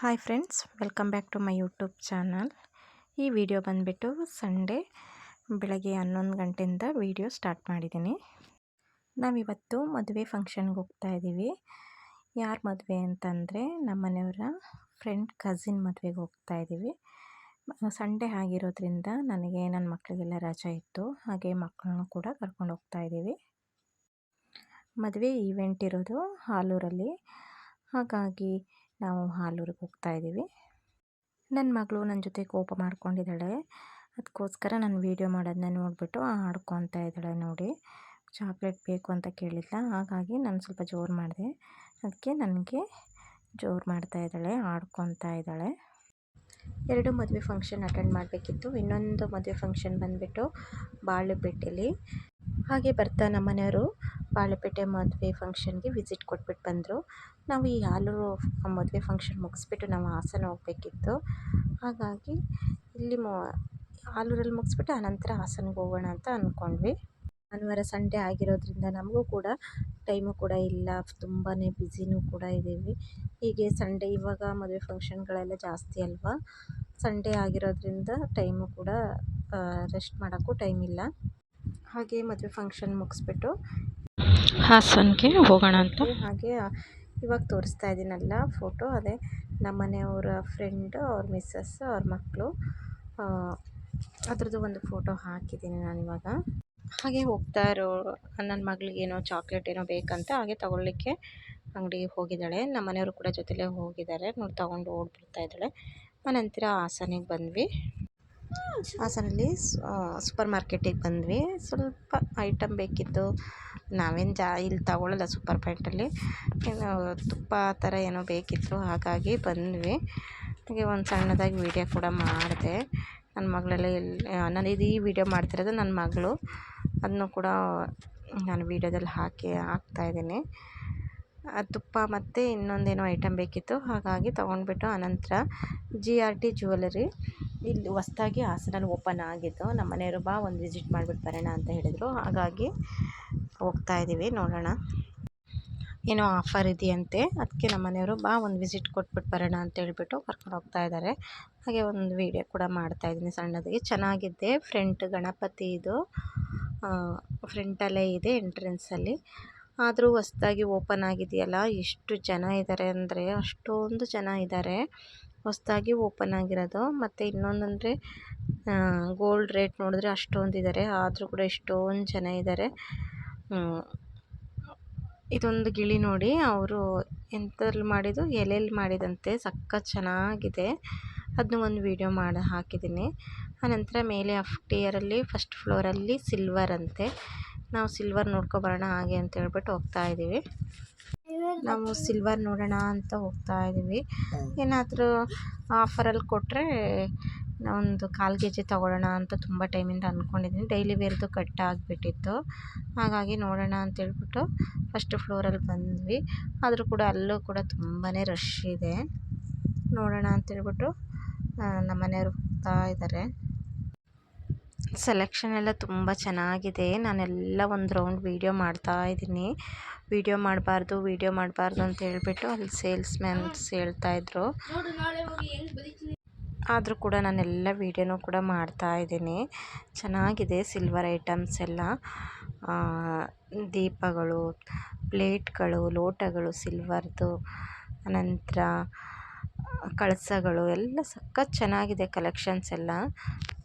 Hi friends, welcome back to my YouTube channel. ಈ video ಬಂದುಬಿಟ್ಟು Sunday ಬೆಳಗ್ಗೆ 11 ಗಂಟೆಯಿಂದ ವಿಡಿಯೋ ಸ್ಟಾರ್ಟ್ ಮಾಡಿದ್ದೀನಿ. ನಾವಿವತ್ತು ಮದುವೆ ಫಂಕ್ಷನ್ಗೆ ಹೋಗ್ತಾ ಇದ್ದೀವಿ. ಯಾರ ಮದುವೆ ಅಂತಂದರೆ ನಮ್ಮ ಮನೆಯವರ ಫ್ರೆಂಡ್ ಕಸಿನ್ ಮದುವೆಗೆ ಹೋಗ್ತಾ ಇದ್ದೀವಿ. ಸಂಡೇ ಆಗಿರೋದ್ರಿಂದ ನನಗೆ ನನ್ನ ಮಕ್ಕಳಿಗೆಲ್ಲ ರಜೆ ಇತ್ತು, ಹಾಗೆ ಮಕ್ಕಳನ್ನು ಕೂಡ ಕರ್ಕೊಂಡು ಹೋಗ್ತಾ ಇದ್ದೀವಿ. ಮದುವೆ ಈವೆಂಟ್ ಇರೋದು ಹಾಲೂರಲ್ಲಿ, ಹಾಗಾಗಿ ನಾವು ಹಾಲೂರಿಗೆ ಹೋಗ್ತಾ ಇದ್ದೀವಿ. ನನ್ನ ಮಗಳು ನನ್ನ ಜೊತೆ ಕೋಪ ಮಾಡ್ಕೊಂಡಿದ್ದಾಳೆ, ಅದಕ್ಕೋಸ್ಕರ ನಾನು ವೀಡಿಯೋ ಮಾಡೋದನ್ನ ನೋಡಿಬಿಟ್ಟು ಆಡ್ಕೊತಾ ಇದ್ದಾಳೆ. ನೋಡಿ, ಚಾಕ್ಲೇಟ್ ಬೇಕು ಅಂತ ಕೇಳಿಲ್ಲ, ಹಾಗಾಗಿ ನಾನು ಸ್ವಲ್ಪ ಜೋರು ಮಾಡಿದೆ, ಅದಕ್ಕೆ ನನಗೆ ಜೋರು ಮಾಡ್ತಾ ಇದ್ದಾಳೆ, ಆಡ್ಕೊತಾ ಇದ್ದಾಳೆ. 2 ಮದುವೆ ಫಂಕ್ಷನ್ ಅಟೆಂಡ್ ಮಾಡಬೇಕಿತ್ತು. ಇನ್ನೊಂದು ಮದುವೆ ಫಂಕ್ಷನ್ ಬಂದುಬಿಟ್ಟು ಬಾಳೆಪೇಟೆಯಲ್ಲಿ. ಹಾಗೆ ಬರ್ತಾ ನಮ್ಮ ಮನೆಯವರು ಬಾಳೆಪೇಟೆ ಮದುವೆ ಫಂಕ್ಷನ್ಗೆ ವಿಸಿಟ್ ಕೊಟ್ಬಿಟ್ಟು ಬಂದರು. ನಾವು ಈ ಹಾಲೂರು ಮದುವೆ ಫಂಕ್ಷನ್ ಮುಗಿಸ್ಬಿಟ್ಟು ನಾವು ಹಾಸನ ಹೋಗಬೇಕಿತ್ತು, ಹಾಗಾಗಿ ಇಲ್ಲಿ ಹಾಲೂರಲ್ಲಿ ಮುಗಿಸ್ಬಿಟ್ಟು ಆನಂತರ ಹಾಸನಕ್ಕೆ ಹೋಗೋಣ ಅಂತ ಅಂದ್ಕೊಂಡ್ವಿ. ಭಾನುವಾರ ಸಂಡೇ ಆಗಿರೋದ್ರಿಂದ ನಮಗೂ ಕೂಡ ಟೈಮು ಕೂಡ ಇಲ್ಲ, ತುಂಬಾ ಬ್ಯುಸಿನೂ ಕೂಡ ಇದ್ದೀವಿ. ಹೀಗೆ ಸಂಡೇ ಇವಾಗ ಮದುವೆ ಫಂಕ್ಷನ್ಗಳೆಲ್ಲ ಜಾಸ್ತಿ ಅಲ್ವಾ, ಸಂಡೇ ಆಗಿರೋದ್ರಿಂದ ಟೈಮು ಕೂಡ ರೆಸ್ಟ್ ಮಾಡೋಕ್ಕೂ ಟೈಮ್ ಇಲ್ಲ. ಹಾಗೆ ಮದುವೆ ಫಂಕ್ಷನ್ ಮುಗಿಸ್ಬಿಟ್ಟು ಹಾಸನಕ್ಕೆ ಹೋಗೋಣ ಅಂತ. ಹಾಗೆ ಇವಾಗ ತೋರಿಸ್ತಾ ಇದ್ದೀನಲ್ಲ ಫೋಟೋ, ಅದೇ ನಮ್ಮ ಮನೆಯವರ ಫ್ರೆಂಡು, ಅವ್ರ ಮಿಸ್ಸಸ್, ಅವ್ರ ಮಕ್ಕಳು, ಅದ್ರದ್ದು ಒಂದು ಫೋಟೋ ಹಾಕಿದ್ದೀನಿ ನಾನಿವಾಗ. ಹಾಗೆ ಹೋಗ್ತಾ ಇರೋ ನನ್ನ ಮಗಳಿಗೇನೋ ಚಾಕ್ಲೇಟ್ ಏನೋ ಬೇಕಂತ ಹಾಗೆ ತೊಗೊಳ್ಳಿಕ್ಕೆ ಅಂಗಡಿಗೆ ಹೋಗಿದ್ದಾಳೆ. ನಮ್ಮ ಮನೆಯವರು ಕೂಡ ಜೊತೆಲೇ ಹೋಗಿದ್ದಾರೆ, ನೋಡಿ ತೊಗೊಂಡು ಓಡ್ಬಿಡ್ತಾ ಇದ್ದಾಳೆ. ಆನಂತರ ಹಾಸನಿಗೆ ಬಂದ್ವಿ. ಹಾಸನಲ್ಲಿ ಸೂಪರ್ ಮಾರ್ಕೆಟಿಗೆ ಬಂದ್ವಿ. ಸ್ವಲ್ಪ ಐಟಮ್ ಬೇಕಿತ್ತು, ನಾವೇನು ಇಲ್ಲಿ ತಗೊಳ್ಳಲ್ಲ ಸೂಪರ್ ಮಾರ್ಕೆಟಲ್ಲಿ, ಏನೋ ತುಪ್ಪ ಆ ಥರ ಏನೋ ಬೇಕಿತ್ತು, ಹಾಗಾಗಿ ಬಂದ್ವಿ. ಹಾಗೆ ಒಂದು ಸಣ್ಣದಾಗಿ ವೀಡಿಯೋ ಕೂಡ ಮಾಡಿದೆ. ನನ್ನ ಮಗಳೆಲ್ಲ ನಾನು ಈ ವಿಡಿಯೋ ಮಾಡ್ತಿರೋದು ನನ್ನ ಮಗಳು, ಅದನ್ನು ಕೂಡ ನಾನು ವೀಡಿಯೋದಲ್ಲಿ ಹಾಕ್ತಾಯಿದ್ದೀನಿ. ತುಪ್ಪ ಮತ್ತು ಇನ್ನೊಂದೇನೋ ಐಟಮ್ ಬೇಕಿತ್ತು, ಹಾಗಾಗಿ ತೊಗೊಂಡ್ಬಿಟ್ಟು ಆನಂತರ GRT ಜ್ಯುವೆಲರಿ ಇಲ್ಲಿ ಹೊಸ್ದಾಗಿ ಹಾಸನಲ್ಲಿ ಓಪನ್ ಆಗಿದ್ದು. ನಮ್ಮ ಮನೆಯವರು ಬಾ ಒಂದು ವಿಸಿಟ್ ಮಾಡಿಬಿಟ್ಟು ಬರೋಣ ಅಂತ ಹೇಳಿದರು, ಹಾಗಾಗಿ ಹೋಗ್ತಾ ಇದ್ದೀವಿ. ನೋಡೋಣ, ಏನೋ ಆಫರ್ ಇದೆಯಂತೆ, ಅದಕ್ಕೆ ನಮ್ಮ ಮನೆಯವರು ಬಾ ಒಂದು ವಿಸಿಟ್ ಕೊಟ್ಬಿಟ್ಟು ಬರೋಣ ಅಂತ ಹೇಳ್ಬಿಟ್ಟು ಕರ್ಕೊಂಡು ಹೋಗ್ತಾ ಇದ್ದಾರೆ. ಹಾಗೆ ಒಂದು ವೀಡಿಯೋ ಕೂಡ ಮಾಡ್ತಾಯಿದ್ದೀನಿ ಸಣ್ಣದಾಗಿ. ಚೆನ್ನಾಗಿದೆ, ಫ್ರಂಟ್ ಗಣಪತಿ ಇದು ಫ್ರಂಟಲ್ಲೇ ಇದೆ ಎಂಟ್ರೆನ್ಸಲ್ಲಿ. ಆದರೂ ಹೊಸ್ದಾಗಿ ಓಪನ್ ಆಗಿದೆಯಲ್ಲ, ಎಷ್ಟು ಜನ ಇದ್ದಾರೆ ಅಂದರೆ ಅಷ್ಟೊಂದು ಜನ ಇದ್ದಾರೆ, ಹೊಸ್ದಾಗಿ ಓಪನ್ ಆಗಿರೋದು. ಮತ್ತು ಇನ್ನೊಂದಂದರೆ ಗೋಲ್ಡ್ ರೇಟ್ ನೋಡಿದ್ರೆ ಅಷ್ಟೊಂದು ಇದ್ದಾರೆ, ಆದರೂ ಕೂಡ ಎಷ್ಟೊಂದು ಜನ ಇದ್ದಾರೆ. ಇದೊಂದು ಗಿಳಿ ನೋಡಿ, ಅವರು ಎಂಥಲ್ಲಿ ಮಾಡಿದ್ದು, ಎಲೆಯಲ್ಲಿ ಮಾಡಿದಂತೆ, ಸಖತ್ ಚೆನ್ನಾಗಿದೆ. ಅದನ್ನು ಒಂದು ವೀಡಿಯೋ ಮಾಡಿ ಹಾಕಿದ್ದೀನಿ. ಆನಂತರ ಮೇಲೆ ಅಫ್ಟಿಯರಲ್ಲಿ ಫಸ್ಟ್ ಫ್ಲೋರಲ್ಲಿ ಸಿಲ್ವರ್ ಅಂತೆ, ನಾವು ಸಿಲ್ವರ್ ನೋಡ್ಕೊಬರೋಣ ಹಾಗೆ ಅಂತ ಹೇಳ್ಬಿಟ್ಟು ಹೋಗ್ತಾ ಇದ್ದೀವಿ. ನಾವು ಸಿಲ್ವರ್ ನೋಡೋಣ ಅಂತ ಹೋಗ್ತಾ ಇದ್ದೀವಿ. ಏನಾದರೂ ಆಫರಲ್ಲಿ ಕೊಟ್ಟರೆ ಒಂದು 1/4 kg ತೊಗೊಳ್ಳೋಣ ಅಂತ ತುಂಬ ಟೈಮಿಂದ ಅಂದ್ಕೊಂಡಿದ್ದೀನಿ. ಡೈಲಿ ವೇರ್ದು ಕಟ್ ಆಗಿಬಿಟ್ಟಿತ್ತು, ಹಾಗಾಗಿ ನೋಡೋಣ ಅಂತೇಳ್ಬಿಟ್ಟು ಫಸ್ಟ್ ಫ್ಲೋರಲ್ಲಿ ಬಂದ್ವಿ. ಆದರೂ ಕೂಡ ಅಲ್ಲೂ ಕೂಡ ತುಂಬಾ ರಶ್ ಇದೆ. ನೋಡೋಣ ಅಂತೇಳ್ಬಿಟ್ಟು ನಮ್ಮ ಮನೆಯವರು ಹೋಗ್ತಾ ಇದ್ದಾರೆ. ಸೆಲೆಕ್ಷನ್ ಎಲ್ಲ ತುಂಬ ಚೆನ್ನಾಗಿದೆ. ನಾನೆಲ್ಲ ಒಂದು ರೌಂಡ್ ವೀಡಿಯೋ ಮಾಡ್ತಾ ಇದ್ದೀನಿ. ವೀಡಿಯೋ ಮಾಡಬಾರ್ದು ಅಂತ ಹೇಳ್ಬಿಟ್ಟು ಅಲ್ಲಿ ಸೇಲ್ಸ್ ಮ್ಯಾನ್ಸ್ ಹೇಳ್ತಾಯಿದ್ರು, ಆದರೂ ಕೂಡ ನಾನೆಲ್ಲ ವೀಡಿಯೋನೂ ಕೂಡ ಮಾಡ್ತಾ ಇದ್ದೀನಿ. ಚೆನ್ನಾಗಿದೆ ಸಿಲ್ವರ್ ಐಟಮ್ಸ್ ಎಲ್ಲ, ದೀಪಗಳು, ಪ್ಲೇಟ್ಗಳು, ಲೋಟಗಳು ಸಿಲ್ವರ್ದು, ಅನಂತರ ಕಳಸಗಳು ಎಲ್ಲ ಸಖತ್ ಚೆನ್ನಾಗಿದೆ ಕಲೆಕ್ಷನ್ಸ್ ಎಲ್ಲ.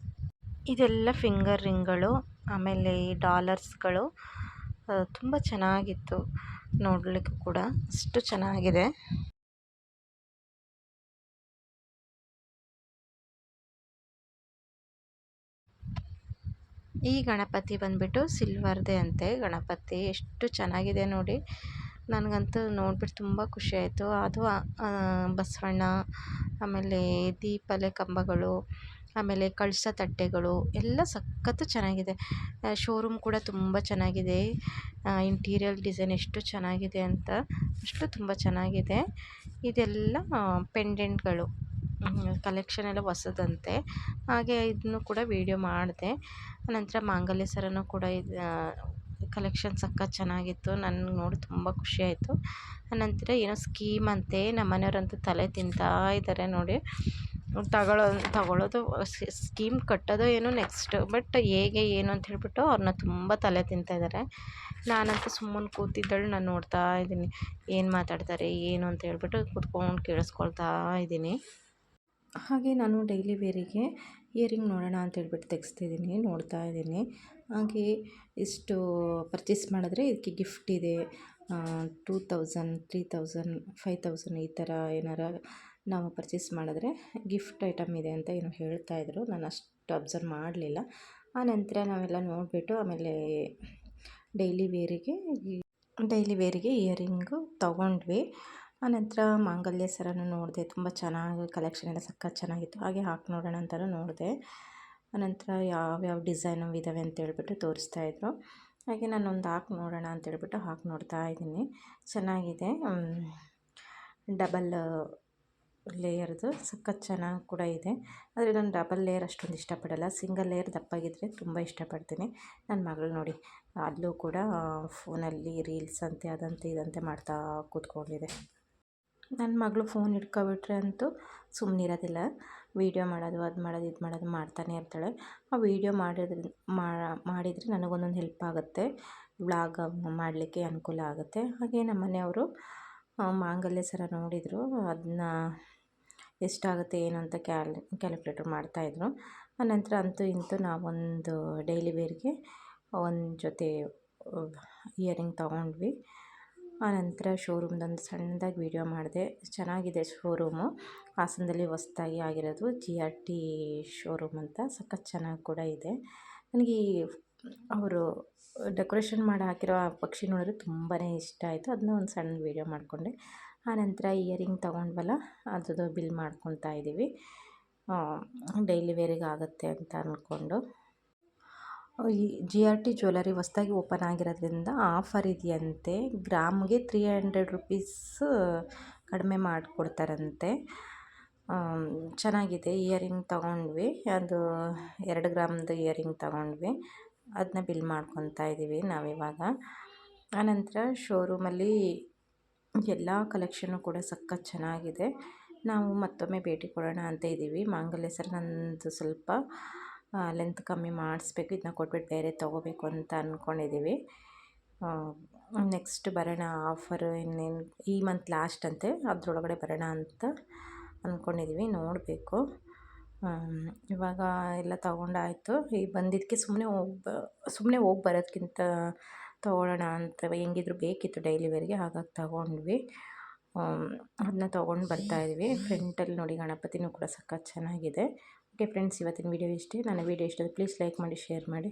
ಇದೆಲ್ಲ ಫಿಂಗರ್ ರಿಂಗ್ಗಳು, ಆಮೇಲೆ ಈ ಡಾಲರ್ಸ್ಗಳು ತುಂಬ ಚೆನ್ನಾಗಿತ್ತು ನೋಡಲಿಕ್ಕೂ ಕೂಡ, ಅಷ್ಟು ಚೆನ್ನಾಗಿದೆ. ಈ ಗಣಪತಿ ಬಂದುಬಿಟ್ಟು ಸಿಲ್ವರ್ದೇ ಅಂತೆ ಗಣಪತಿ, ಎಷ್ಟು ಚೆನ್ನಾಗಿದೆ ನೋಡಿ. ನನಗಂತೂ ನೋಡ್ಬಿಟ್ಟು ತುಂಬ ಖುಷಿಯಾಯಿತು. ಅದು ಬಸವಣ್ಣ, ಆಮೇಲೆ ದೀಪಲೆ ಕಂಬಗಳು, ಆಮೇಲೆ ಕಳಸ ತಟ್ಟೆಗಳು ಎಲ್ಲ ಸಖತ್ತು ಚೆನ್ನಾಗಿದೆ. ಶೋರೂಮ್ ಕೂಡ ತುಂಬ ಚೆನ್ನಾಗಿದೆ. ಇಂಟೀರಿಯರ್ ಡಿಸೈನ್ ಎಷ್ಟು ಚೆನ್ನಾಗಿದೆ ಅಂತ, ಅಷ್ಟು ತುಂಬ ಚೆನ್ನಾಗಿದೆ. ಇದೆಲ್ಲ ಪೆಂಡೆಂಟ್ಗಳು, ಕಲೆಕ್ಷನ್ ಎಲ್ಲ ಹೊಸದಂತೆ, ಹಾಗೆ ಇದನ್ನು ಕೂಡ ವೀಡಿಯೋ ಮಾಡಿದೆ. ಆನಂತರ ಮಾಂಗಲ್ಯ ಸರನೂ ಕೂಡ ಕಲೆಕ್ಷನ್ ಸಖತ್ ಚೆನ್ನಾಗಿತ್ತು. ನನಗೆ ನೋಡಿ ತುಂಬ ಖುಷಿಯಾಯಿತು. ಆನಂತರ ಏನೋ ಸ್ಕೀಮ್ ಅಂತೆ, ನಮ್ಮ ಮನೆಯವರಂತೂ ತಲೆ ತಿಂತಾ ಇದ್ದಾರೆ ನೋಡಿ. ತಗೊಳ್ಳೋದು ಸ್ಕೀಮ್ ಕಟ್ಟೋದು ಏನೋ ನೆಕ್ಸ್ಟ್, ಬಟ್ ಹೇಗೆ ಏನು ಅಂತ ಹೇಳ್ಬಿಟ್ಟು ಅವ್ರನ್ನ ತುಂಬ ತಲೆ ತಿಂತಾಯಿದ್ದಾರೆ. ನಾನಂತೂ ಸುಮ್ಮನೆ ಕೂತಿದ್ದಳು, ನಾನು ನೋಡ್ತಾ ಇದ್ದೀನಿ ಏನು ಮಾತಾಡ್ತಾರೆ ಏನು ಅಂತ ಹೇಳ್ಬಿಟ್ಟು ಕೂತ್ಕೊಂಡು ಕೇಳಿಸ್ಕೊಳ್ತಾ ಇದ್ದೀನಿ. ಹಾಗೆ ನಾನು ಡೈಲಿ ವೇರಿಗೆ ಇಯರಿಂಗ್ ನೋಡೋಣ ಅಂತ ಹೇಳ್ಬಿಟ್ಟು ತೆಗೆಸ್ತಿದ್ದೀನಿ, ನೋಡ್ತಾ ಇದ್ದೀನಿ. ಹಾಗೆ ಇಷ್ಟು ಪರ್ಚೇಸ್ ಮಾಡಿದ್ರೆ ಇದಕ್ಕೆ ಗಿಫ್ಟ್ ಇದೆ, 2000, 3000, 5000 ಈ ಥರ ಏನಾರ ನಾವು ಪರ್ಚೇಸ್ ಮಾಡಿದ್ರೆ ಗಿಫ್ಟ್ ಐಟಮ್ ಇದೆ ಅಂತ ಏನೋ ಹೇಳ್ತಾಯಿದ್ರು. ನಾನು ಅಷ್ಟು ಅಬ್ಸರ್ವ್ ಮಾಡಲಿಲ್ಲ. ಆನಂತರ ನಾವೆಲ್ಲ ನೋಡಿಬಿಟ್ಟು ಆಮೇಲೆ ಡೈಲಿ ವೇರಿಗೆ ಇಯರಿಂಗು ತೊಗೊಂಡ್ವಿ. ಆನಂತರ ಮಾಂಗಲ್ಯ ಸರನೂ ನೋಡಿದೆ, ತುಂಬ ಚೆನ್ನಾಗಿ ಕಲೆಕ್ಷನ್ ಎಲ್ಲ ಸಖತ್ ಚೆನ್ನಾಗಿತ್ತು. ಹಾಗೆ ಹಾಕಿ ನೋಡೋಣ ಅಂತಲೂ ನೋಡಿದೆ. ಆನಂತರ ಯಾವ್ಯಾವ ಡಿಸೈನು ಇದ್ದಾವೆ ಅಂತೇಳ್ಬಿಟ್ಟು ತೋರಿಸ್ತಾಯಿದ್ರು. ಹಾಗೆ ನಾನೊಂದು ಹಾಕಿ ನೋಡೋಣ ಅಂತೇಳ್ಬಿಟ್ಟು ಹಾಕಿ ನೋಡ್ತಾ ಇದ್ದೀನಿ. ಚೆನ್ನಾಗಿದೆ, ಡಬಲ್ ಲೇಯರ್ದು ಸಖತ್ ಚೆನ್ನಾಗಿ ಕೂಡ ಇದೆ. ಆದರೆ ನಾನು ಡಬಲ್ ಲೇಯರ್ ಅಷ್ಟೊಂದು ಇಷ್ಟಪಡಲ್ಲ, ಸಿಂಗಲ್ ಲೇಯರ್ ದಪ್ಪಾಗಿದ್ದರೆ ತುಂಬ ಇಷ್ಟಪಡ್ತೀನಿ. ನನ್ನ ಮಗಳು ನೋಡಿ ಅಲ್ಲೂ ಕೂಡ ಫೋನಲ್ಲಿ ರೀಲ್ಸ್ ಅಂತೆ ಅದಂತೆ ಇದಂತೆ ಮಾಡ್ತಾ ಕೂತ್ಕೊಂಡಿದೆ. ನನ್ನ ಮಗಳು ಫೋನ್ ಹಿಡ್ಕೊಬಿಟ್ರೆ ಅಂತೂ ಸುಮ್ಮನಿರೋದಿಲ್ಲ. ವೀಡಿಯೋ ಮಾಡೋದು, ಅದು ಮಾಡೋದು, ಇದು ಮಾಡೋದು ಮಾಡ್ತಾನೆ ಇರ್ತಾಳೆ. ಆ ವೀಡಿಯೋ ಮಾಡಿದರೆ ನನಗೊಂದೊಂದು ಹೆಲ್ಪ್ ಆಗುತ್ತೆ, ವ್ಲಾಗ್ ಮಾಡಲಿಕ್ಕೆ ಅನುಕೂಲ ಆಗುತ್ತೆ. ಹಾಗೆ ನಮ್ಮ ಮನೆಯವರು ಮಾಂಗಲ್ಯ ಸರ ನೋಡಿದರು, ಅದನ್ನ ಎಷ್ಟಾಗುತ್ತೆ ಏನು ಅಂತ ಕ್ಯಾಲ್ಕುಲೇಟರ್ ಮಾಡ್ತಾಯಿದ್ರು. ಆನಂತರ ಅಂತೂ ಇಂತೂ ನಾವೊಂದು ಡೈಲಿ ವೇರ್ಗೆ ಒಂದು ಜೊತೆ ಇಯರಿಂಗ್ ತೊಗೊಂಡ್ವಿ. ಆನಂತರ ಶೋರೂಮ್ದೊಂದು ಸಣ್ಣದಾಗಿ ವೀಡಿಯೋ ಮಾಡಿದೆ. ಚೆನ್ನಾಗಿದೆ ಶೋರೂಮು, ಹಾಸನದಲ್ಲಿ ಹೊಸ್ದಾಗಿ ಆಗಿರೋದು, GRT ಶೋರೂಮ್ ಅಂತ, ಸಖತ್ ಚೆನ್ನಾಗಿ ಕೂಡ ಇದೆ. ನನಗೆ ಅವರು ಡೆಕೋರೇಷನ್ ಮಾಡಿ ಹಾಕಿರೋ ಆ ಪಕ್ಷಿ ನೋಡಿದ್ರೆ ತುಂಬಾ ಇಷ್ಟ ಆಯಿತು. ಅದನ್ನ ಒಂದು ಸಣ್ಣ ವೀಡಿಯೋ ಮಾಡಿಕೊಂಡೆ. ಆನಂತರ ಇಯರಿಂಗ್ ತೊಗೊಂಡ್ವಲ್ಲ ಅದ್ರದ್ದು ಬಿಲ್ ಮಾಡ್ಕೊತಾ ಇದ್ದೀವಿ, ಡೈಲಿ ವೇರಿಗೆ ಆಗುತ್ತೆ ಅಂತ ಅಂದ್ಕೊಂಡು. ಈ GRT ಜ್ಯುವೆಲರಿ ಹೊಸ್ದಾಗಿ ಓಪನ್ ಆಗಿರೋದ್ರಿಂದ ಆಫರ್ ಇದೆಯಂತೆ, ಗ್ರಾಮ್ಗೆ 300 ರುಪೀಸ್ ಕಡಿಮೆ ಮಾಡಿಕೊಡ್ತಾರಂತೆ. ಚೆನ್ನಾಗಿದೆ. ಇಯರಿಂಗ್ ತೊಗೊಂಡ್ವಿ, ಅದು 2 ಗ್ರಾಮ್ದು ಇಯರಿಂಗ್ ತೊಗೊಂಡ್ವಿ. ಅದನ್ನ ಬಿಲ್ ಮಾಡ್ಕೊತಾ ಇದ್ದೀವಿ ನಾವಿವಾಗ. ಆನಂತರ ಶೋರೂಮಲ್ಲಿ ಎಲ್ಲ ಕಲೆಕ್ಷನ್ನು ಕೂಡ ಸಖತ್ ಚೆನ್ನಾಗಿದೆ. ನಾವು ಮತ್ತೊಮ್ಮೆ ಭೇಟಿ ಕೊಡೋಣ ಅಂತ ಇದ್ದೀವಿ. ಮಾಂಗಲ್ಯ ಸರ ನಂದು ಸ್ವಲ್ಪ ಲೆಂತ್ ಕಮ್ಮಿ ಮಾಡಿಸ್ಬೇಕು, ಇದನ್ನ ಕೊಟ್ಬಿಟ್ಟು ಬೇರೆ ತೊಗೋಬೇಕು ಅಂತ ಅಂದ್ಕೊಂಡಿದ್ದೀವಿ. ನೆಕ್ಸ್ಟ್ ಬರೋಣ, ಆಫರು ಇನ್ನೇನು ಈ ಮಂತ್ ಲಾಸ್ಟ್ ಅಂತೆ, ಅದರೊಳಗಡೆ ಬರೋಣ ಅಂತ ಅಂದ್ಕೊಂಡಿದ್ದೀವಿ, ನೋಡಬೇಕು. ಇವಾಗ ಎಲ್ಲ ತೊಗೊಂಡಾಯಿತು. ಈಗ ಬಂದಿದ್ದಕ್ಕೆ ಸುಮ್ಮನೆ ಹೋಗಿ ಬರೋದಕ್ಕಿಂತ ತೊಗೊಳ್ಳೋಣ ಅಂತ, ಹೆಂಗಿದ್ರು ಬೇಕಿತ್ತು ಡೈಲಿ ವೇರ್ಗೆ, ಹಾಗಾಗಿ ತೊಗೊಂಡ್ವಿ. ಅದನ್ನ ತೊಗೊಂಡು ಬರ್ತಾಯಿದ್ವಿ. ಫ್ರಂಟಲ್ಲಿ ನೋಡಿ ಗಣಪತಿನೂ ಕೂಡ ಸಖತ್ ಚೆನ್ನಾಗಿದೆ. ಓಕೆ ಫ್ರೆಂಡ್ಸ್, ಇವತ್ತಿನ ವೀಡಿಯೋ ಇಷ್ಟೇ. ನನ್ನ ವೀಡಿಯೋ ಇಷ್ಟ ಪ್ಲೀಸ್ ಲೈಕ್ ಮಾಡಿ, ಶೇರ್ ಮಾಡಿ.